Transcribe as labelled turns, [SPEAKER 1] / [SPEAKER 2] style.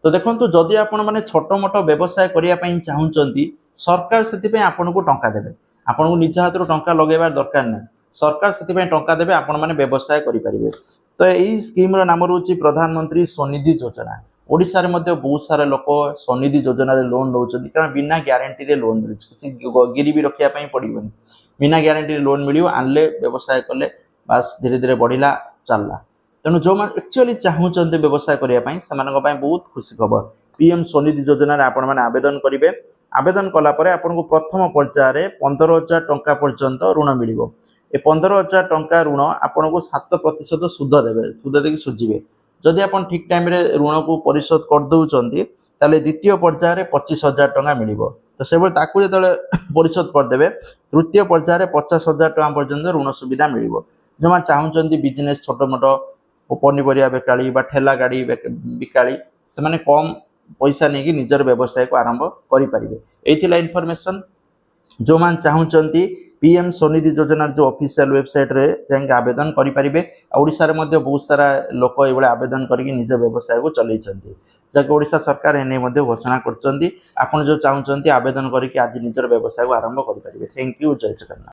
[SPEAKER 1] तो देखो जदि आपण मैंने छोट मोट व्यवसाय करने चाहूँगी सरकार से आपन को टंका देवे आपन को निज हाथ टंका लगेबार दरकार नहीं सरकार से टंका देवे आपण मैंने व्यवसाय करेंगे। तो यही स्कीम नाम रोचे प्रधानमंत्री स्वनिधि योजना। ओडिशा रे मध्य बहुत सारा लोक स्वनिधि योजना लोन नौकरी कारण बिना ग्यारंटी रे लोन मिलूँ गिरवी रखापी पड़ोनी बिना ग्यारंटी लोन मिल आनले व्यवसाय कले बास धीरे धीरे बढ़ला चलला। तेणु जो एक्चुअली चाहूँगी व्यवसाय करने से बहुत खुशी खबर पीएम स्वनिधि योजना आपण मैंने आवेदन करेंगे। आवेदन कलापर आपन को प्रथम पर्यायर 15,000 टंका पर्यंत ऋण मिल ए 15,000 टंका ऋण आपन को 7% सुध देवे सुध देकी सुझे जदि आप ठीक टाइम ऋण को परिशोध कर दौरान ताले द्वितीय पर्यायर 25,000 टंका मिल तो से जो परिशोध करदे तृतीय पर्यायर 50,000 टंका पर्यंत ऋण सुविधा मिल जो चाहूँगी बिजनेस छोट मोट पनीपरिया बेकाली ठेला गाड़ी बिकाली से कम पैसा नहीं कि निजर व्यवसाय को आरंभ करेंगे। यही इनफॉरमेशन जो मान चाहूँगी पीएम स्वनिधि योजना जो ऑफिशियल वेबसाइट रे जाके आवेदन करेंगे। ओडिशा रे मध्य बहुत सारा लोक ये आवेदन करके निज व्यवसाय को चलई जबकि ओडिशा सरकार एने घोषणा कर जो चाहूँगी आवेदन करके आज निजर व्यवसाय को आरंभ करेंगे। Thank you. जय जगन्नाथ।